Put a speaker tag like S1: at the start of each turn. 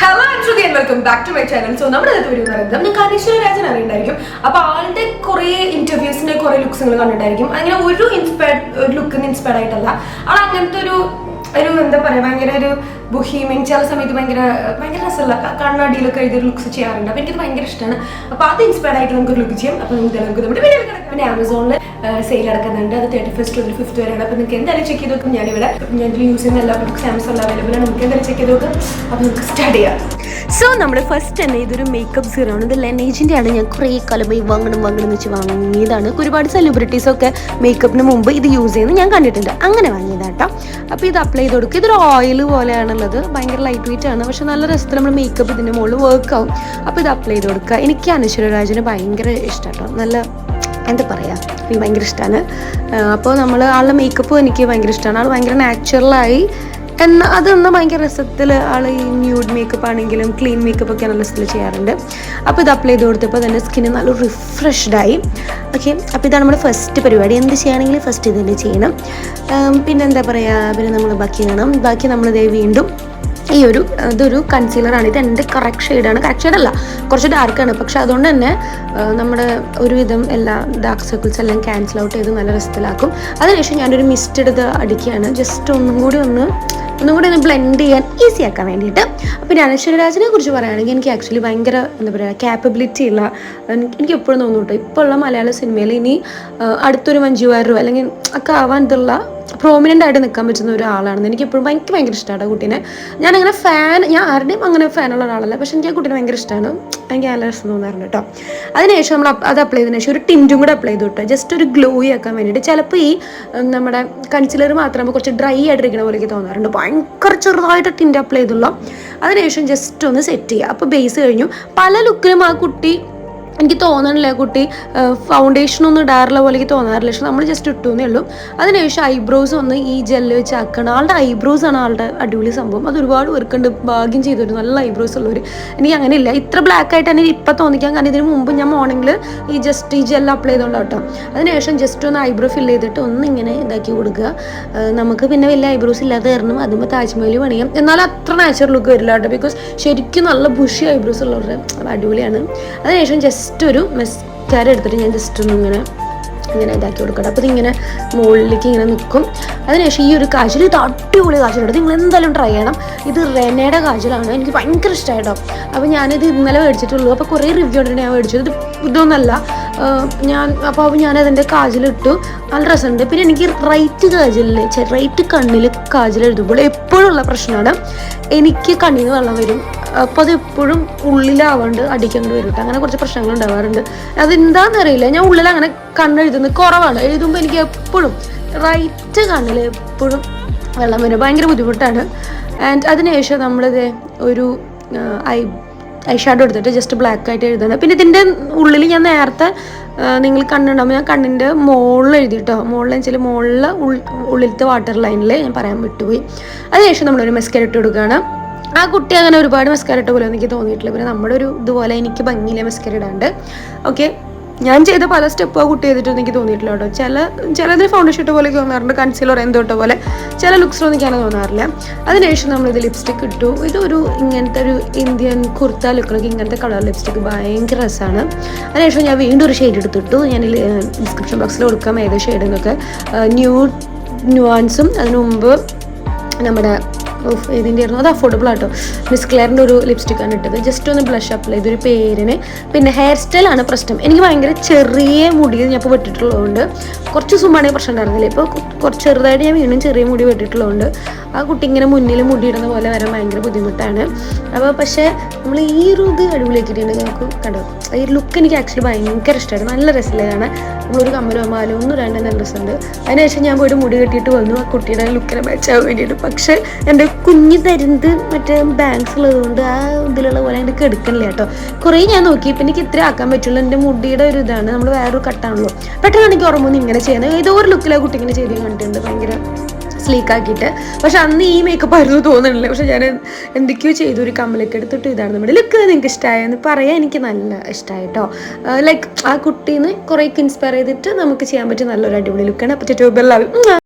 S1: Hello Shruti and welcome back to my channel. So നമ്മുടെ അടുത്ത് video പറയുന്നത് നിങ്ങൾക്ക് അനീശ്വര രാജൻ അറിയുണ്ടായിരിക്കും. അപ്പൊ ആളുടെ കുറെ ഇന്റർവ്യൂസിന്റെ കുറെ ലുക്സ് നിങ്ങൾ കണ്ടിട്ടായിരിക്കും. അങ്ങനെ ഒരു ലുക്കിന് ഇൻസ്പയർഡ് ആയിട്ടല്ല, ആൾ അങ്ങനത്തെ ഒരു എന്താ പറയാ, ഭയങ്കര ഒരു ബുഹീമിങ്, ചില സമയത്ത് ഭയങ്കര രസമല്ല, കണ്ണാടിയിലൊക്കെ എഴുതിയൊരു ലുക്സ് ചെയ്യാറുണ്ട്. അപ്പൊ എനിക്കത് ഭയങ്കര ഇഷ്ടമാണ്. അപ്പൊ അത് ഇൻസ്പയർഡ് ആയിട്ട് നമുക്ക് ലുക്ക് ചെയ്യാം. അപ്പൊ നമുക്ക് നമ്മുടെ വീഡിയോ കിടക്കാം. പിന്നെ ആമസോണിൽ സെയിൽ അടക്കുന്നുണ്ട്. അത് 31st മുതൽ 5th വരെയാണ്. അപ്പൊ നിങ്ങൾക്ക് എന്തായാലും ചെക്ക് ചെയ്ത് നോക്കും. ഞാൻ യൂസ് ചെയ്യുന്ന എല്ലാ പ്രൊഡക്ട്സ് ആമസോണിൽ അവൈലബിൾ ആണ്. നമുക്ക് എന്തായാലും ചെക്ക് ചെയ്ത് നോക്കാം. അപ്പൊ നമുക്ക് സ്റ്റാർട്ട് ചെയ്യാം.
S2: സോ നമ്മുടെ ഫസ്റ്റ് തന്നെ ഇതൊരു മേക്കപ്പ് സീറോ ആണ്. ഇത് ലെനേജിൻ്റെ ആണ്. ഞാൻ കുറേ കാലമായി വാങ്ങണം എന്ന് വെച്ച് വാങ്ങിയതാണ്. ഒരുപാട് സെലിബ്രിറ്റീസൊക്കെ മേക്കപ്പിന് മുമ്പ് ഇത് യൂസ് ചെയ്യുന്നത് ഞാൻ കണ്ടിട്ടുണ്ട്. അങ്ങനെ വാങ്ങിയതാട്ടോ. അപ്പോൾ ഇത് അപ്ലൈ ചെയ്ത് കൊടുക്കുക. ഇതൊരു ഓയിൽ പോലെയാണുള്ളത്. ഭയങ്കര ലൈറ്റ് വെയിറ്റ് ആണ്, പക്ഷെ നല്ല രസത്തിൽ നമ്മൾ മേക്കപ്പ് ഇതിൻ്റെ മുകളിൽ വർക്ക് ആവും. അപ്പോൾ ഇത് അപ്ലൈ ചെയ്ത് കൊടുക്കുക. എനിക്ക് അനശ്വര രാജന് ഭയങ്കര ഇഷ്ടമാട്ടോ. നല്ല എന്താ പറയുക, എനിക്ക് ഭയങ്കര ഇഷ്ടമാണ്. അപ്പോൾ ആളുടെ മേക്കപ്പും എനിക്ക് ഭയങ്കര ഇഷ്ടമാണ്. ആൾ ഭയങ്കര നാച്ചുറലായി അതൊന്നും ഭയങ്കര രസത്തിൽ ആൾ ഈ ന്യൂഡ് മേക്കപ്പ് ആണെങ്കിലും ക്ലീൻ മേക്കപ്പ് ഒക്കെ നല്ല രസത്തിൽ ചെയ്യാറുണ്ട്. അപ്പോൾ ഇത് അപ്ലൈ ചെയ്ത് കൊടുത്തപ്പോൾ തന്നെ സ്കിന്ന് നല്ല റിഫ്രഷ്ഡായി. ഓക്കെ, അപ്പോൾ ഇതാണ് നമ്മുടെ ഫസ്റ്റ് പരിപാടി. എന്ത് ചെയ്യുകയാണെങ്കിലും ഫസ്റ്റ് ഇത് തന്നെ ചെയ്യണം. പിന്നെ എന്താ പറയുക, പിന്നെ നമ്മൾ ബാക്കി കാണാം. ബാക്കി നമ്മളിതേ വീണ്ടും ഇതൊരു കൺസീലറാണ്. ഇത് എൻ്റെ കറക്റ്റ് ഷെയ്ഡാണ്. കറക്റ്റ് ഷെയ്ഡല്ല, കുറച്ച് ഡാർക്കാണ്. പക്ഷെ അതുകൊണ്ട് തന്നെ നമ്മുടെ ഒരുവിധം എല്ലാ ഡാർക്ക് സർക്കിൾസ് എല്ലാം ക്യാൻസൽ ഔട്ട് ചെയ്ത് നല്ല രസത്തിലാക്കും. അതിനുശേഷം ഞാനൊരു മിസ്റ്റ് എടുത്ത് അടിക്കുകയാണ്. ജസ്റ്റ് ഒന്നും കൂടി ഒന്ന് ബ്ലെൻഡ് ചെയ്യാൻ ഈസി ആക്കാൻ വേണ്ടിയിട്ട്. പിന്നെ അനശ്വര രാജനെ കുറിച്ച് പറയുകയാണെങ്കിൽ എനിക്ക് ആക്ച്വലി ഭയങ്കര എന്താ പറയുക, ക്യാപ്പബിലിറ്റി ഉള്ള, എനിക്ക് എപ്പോഴും തോന്നുന്നു ഇപ്പോൾ ഉള്ള മലയാള സിനിമയിൽ ഇനി അടുത്തൊരു മഞ്ജു വാര്യർ അല്ലെങ്കിൽ ഒക്കെ ആവാൻ ഇതുള്ള പ്രോമിനൻ്റ് ആയിട്ട് നിൽക്കാൻ പറ്റുന്ന ഒരാളാണെന്ന് എനിക്ക് എപ്പോഴും ഭയങ്കര ഇഷ്ടമാണ് കുട്ടീനെ. ഞാൻ ആരുടെയും അങ്ങനെ ഫാനുള്ള ഒരാളല്ല, പക്ഷെ എനിക്ക് ആ കുട്ടീനെ ഭയങ്കര ഇഷ്ടമാണ്. എനിക്ക് നല്ല രസം തോന്നാറുണ്ട് കേട്ടോ. അതിനുശേഷം നമ്മൾ അത് അപ്ലൈ ചെയ്തതിനു ശേഷം ഒരു ടിൻറ്റും കൂടെ അപ്ലൈ ചെയ്തു കേട്ടോ, ജസ്റ്റ് ഒരു ഗ്ലോയി ആക്കാൻ വേണ്ടിയിട്ട്. ചിലപ്പോൾ ഈ നമ്മുടെ കൺസീലർ മാത്രമാകുമ്പോൾ കുറച്ച് ഡ്രൈ ആയിട്ടിരിക്കുന്ന പോലെയൊക്കെ തോന്നാറുണ്ട്. ഭയങ്കര ചെറുതായിട്ട് ടിൻറ്റ് അപ്ലൈ ചെയ്തുള്ളൂ. അതിനുശേഷം ജസ്റ്റ് ഒന്ന് സെറ്റ് ചെയ്യുക. അപ്പോൾ ബേസ് കഴിഞ്ഞു. പല ലുക്കിലും ആ കുട്ടി എനിക്ക് തോന്നണില്ല, കുട്ടി ഫൗണ്ടേഷനൊന്നും ഇടാറുള്ള പോലെയൊക്കെ തോന്നാറില്ല. പക്ഷെ നമ്മൾ ജസ്റ്റ് ഇട്ടുവെന്നേ ഉള്ളൂ. അതിനുശേഷം ഐബ്രോസ് ഒന്ന് ഈ ജെല്ല് വെച്ച് ആക്കണം. ആളുടെ ഐബ്രോസ് ആണ് ആളുടെ അടിപൊളി സംഭവം. അത് ഒരുപാട് പേർക്കുണ്ട്, ഭാഗ്യം ചെയ്തൊരു നല്ല ഐബ്രോസ് ഉള്ളവർ. എനിക്ക് അങ്ങനെ ഇല്ല, ഇത്ര ബ്ലാക്ക് ആയിട്ട് തന്നെ ഇപ്പം തോന്നിക്കാൻ. കാരണം ഇതിന് മുമ്പ് ഞാൻ മോർണിംഗിൽ ഈ ജെല്ല് അപ്ലൈ ചെയ്തോണ്ടാവും കേട്ടോ. അതിനുശേഷം ജസ്റ്റ് ഒന്ന് ഐബ്രോ ഫില്ല് ചെയ്തിട്ട് ഒന്ന് ഇങ്ങനെ ഇതാക്കി കൊടുക്കുക. നമുക്ക് പിന്നെ വലിയ ഐബ്രോസ് ഇല്ലാതെ കാരണം അതുമ്പോൾ താജ്മഹൽ പണിയാം. എന്നാലും അത്ര നാച്ചുറൽ ലുക്ക് വരില്ല കേട്ടോ, ബിക്കോസ് ശരിക്കും നല്ല ബുഷി ഐബ്രോസ് ഉള്ളവരുടെ അടിപൊളിയാണ്. അതിനുശേഷം ജസ്റ്റ് ഒരു മസ്കാര എടുത്തിട്ട് ഞാൻ ജസ്റ്റ് ഒന്ന് ഇങ്ങനെ ഇതാക്കി കൊടുക്കട്ടെ. അപ്പോൾ ഇതിങ്ങനെ മുകളിലേക്ക് ഇങ്ങനെ നിൽക്കും. അതിനുശേഷം ഈ ഒരു കാജൽ, ഇത് അടിപൊളി കാജലുണ്ട്, നിങ്ങൾ എന്തായാലും ട്രൈ ചെയ്യണം. ഇത് റെനയുടെ കാജലാണ്. എനിക്ക് ഭയങ്കര ഇഷ്ടമായിട്ടോ. അപ്പോൾ ഞാനിത് ഇന്നലെ മേടിച്ചിട്ടുള്ളൂ. അപ്പോൾ കുറേ റിവ്യൂ ഉണ്ടെങ്കിൽ ഞാൻ മേടിച്ചത്. ഇതൊന്നല്ല അപ്പോൾ ഞാനതിൻ്റെ കാജലിട്ടു. നല്ല രസമുണ്ട്. പിന്നെ എനിക്ക് റൈറ്റ് കണ്ണിൽ കാജൽ എഴുതുമ്പോൾ എപ്പോഴുള്ള പ്രശ്നമാണ്, എനിക്ക് കണ്ണിന് വെള്ളം വരും. അപ്പോൾ അത് എപ്പോഴും ഉള്ളിലാവാണ്ട് അടിക്കേണ്ടി വരും. അങ്ങനെ കുറച്ച് പ്രശ്നങ്ങൾ ഉണ്ടാവാറുണ്ട്. അതെന്താണെന്നറിയില്ല, ഞാൻ ഉള്ളിൽ അങ്ങനെ കണ്ണെഴുതുന്നത് കുറവാണ്. എഴുതുമ്പോൾ എനിക്ക് എപ്പോഴും റൈറ്റ് കണ്ണിൽ എപ്പോഴും വെള്ളം വരും. ഭയങ്കര ബുദ്ധിമുട്ടാണ്. ആൻഡ് അതിനുശേഷം നമ്മളിത് ഒരു ഐ ഷാഡോ എടുത്തിട്ട് ജസ്റ്റ് ബ്ലാക്ക് ആയിട്ട് എഴുതുന്നത്. പിന്നെ ഇതിൻ്റെ ഉള്ളിൽ ഞാൻ നേരത്തെ നിങ്ങൾ കണ്ടുണ്ടാകുമ്പോൾ ഞാൻ കണ്ണിൻ്റെ മുകളിൽ എഴുതിയിട്ടോ. ഉള്ളിലത്തെ വാട്ടർ ലൈനിൽ ഞാൻ പറയാൻ വിട്ടുപോയി. അതിനുശേഷം നമ്മളൊരു മസ്കാര ഇട്ട് കൊടുക്കുകയാണ്. ആ കുട്ടി അങ്ങനെ ഒരുപാട് മസ്കാര ഇട്ട പോലെ എനിക്ക് തോന്നിയിട്ടില്ല. പിന്നെ നമ്മുടെ ഒരു ഇതുപോലെ എനിക്ക് ഭംഗിയിലെ മസ്കാര ഇടാണ്ട്. ഓക്കെ, ഞാൻ ചെയ്ത പല സ്റ്റെപ്പ് ആ കുട്ടി ചെയ്തിട്ടൊന്നും എനിക്ക് തോന്നിയിട്ടില്ല കേട്ടോ. ചിലതിൽ ഫൗണ്ടേഷൻ ഇട്ട പോലെ തോന്നാറുണ്ട്, കൺസീലർ എന്തോട്ട പോലെ. ചില ലുക്സിലൊന്നും എനിക്ക് അങ്ങനെ തോന്നാറില്ല. അതിനുശേഷം നമ്മളിത് ലിപ്സ്റ്റിക് ഇട്ടു. ഇതൊരു ഇങ്ങനത്തെ ഒരു ഇന്ത്യൻ കുർത്ത ലുക്കിലൊക്കെ ഇങ്ങനത്തെ കളർ ലിപ്സ്റ്റിക് ഭയങ്കര രസമാണ്. അതിനുശേഷം ഞാൻ വീണ്ടും ഒരു ഷെയ്ഡ് എടുത്തിട്ടു. ഞാൻ ഡിസ്ക്രിപ്ഷൻ ബോക്സിൽ കൊടുക്കാം ഏത് ഷെയ്ഡ് എന്നൊക്കെ. ന്യൂവാൻസും അതിന് മുമ്പ് നമ്മുടെ ഇതിൻ്റെ ആയിരുന്നു, അത് അഫോർഡബിൾ ആട്ടോ. മിസ് ക്ലെയറിൻ്റെ ഒരു ലിപ്സ്റ്റിക്കാണ് ഇട്ടത്. ജസ്റ്റ് ഒന്ന് ബ്ലഷ് അപ്ലൈ ചെയ്തൊരു പേരിന്. പിന്നെ ഹെയർ സ്റ്റൈലാണ് പ്രശ്നം. എനിക്ക് ഭയങ്കര ചെറിയ മുടി ഞാൻ ഇപ്പോൾ വെട്ടിട്ടുള്ളതുകൊണ്ട് കുറച്ച് സുമ്മാണെങ്കിൽ പ്രശ്നം ഉണ്ടായിരുന്നില്ല. ഇപ്പോൾ കുറച്ച് ചെറുതായിട്ട് ഞാൻ വീണ്ടും ചെറിയ മുടി വെട്ടിട്ടുള്ളതുകൊണ്ട് ആ കുട്ടി ഇങ്ങനെ മുന്നിൽ മുടിയിടുന്ന പോലെ വരാൻ ഭയങ്കര ബുദ്ധിമുട്ടാണ്. അപ്പോൾ പക്ഷേ നമ്മൾ ഈ ഒരു ഇത് അടിപൊളിയാക്കിയിട്ടുണ്ടെങ്കിൽ നമുക്ക് കണ്ടോ, ഈ ലുക്ക് എനിക്ക് ആക്ച്വലി ഭയങ്കര ഇഷ്ടമായിട്ട് നല്ല രസമില്ലാണ്. നമ്മളൊരു കമ്മലോ മാലോ ഒന്നും രണ്ട് നല്ല രസമുണ്ട്. അതിനുശേഷം ഞാൻ പോയിട്ട് മുടി കെട്ടിയിട്ട് വന്നു ആ കുട്ടിയുടെ ലുക്കിനെ മാച്ചാകാൻ വേണ്ടിയിട്ട്. പക്ഷേ എൻ്റെ കുഞ്ഞ് തരുന്നത് മറ്റേ ബാങ്ക്സ് ഉള്ളതുകൊണ്ട് ആ ഇതിലുള്ള പോലെ എനിക്ക് എടുക്കണില്ല കേട്ടോ. കുറേ ഞാൻ നോക്കി, ഇപ്പം എനിക്ക് ഇത്ര ആക്കാൻ പറ്റുള്ളൂ. എൻ്റെ മുടിയുടെ ഒരു ഇതാണ്, നമ്മൾ വേറൊരു കട്ടാണല്ലോ. പെട്ടെന്ന് എനിക്ക് ഓർമ്മ ഇങ്ങനെ ചെയ്യുന്നത്. ഏതോ ഒരു ലുക്കിൽ ആ കുട്ടി ഇങ്ങനെ ചെയ്ത് കണ്ടിട്ടുണ്ട്, ഭയങ്കര സ്ലീക്കാക്കിയിട്ട്. പക്ഷെ അന്ന് ഈ മേക്കപ്പ് ആയിരുന്നു തോന്നുന്നില്ല. പക്ഷെ ഞാൻ എന്തൊക്കെയോ ചെയ്തു, ഒരു കമ്മലൊക്കെ എടുത്തിട്ട് ഇതാണ് നമ്മുടെ ലുക്ക്. നിങ്ങൾക്ക് ഇഷ്ടമായെന്ന് പറയാൻ എനിക്ക് നല്ല ഇഷ്ടമായി കേട്ടോ. ലൈക്ക് ആ കുട്ടീന്ന് കുറേയൊക്കെ ഇൻസ്പയർ ചെയ്തിട്ട് നമുക്ക് ചെയ്യാൻ പറ്റിയ നല്ലൊരു അടിപൊളി ലുക്കാണ്. അപ്പോൾ ട്യൂബെല്ലാം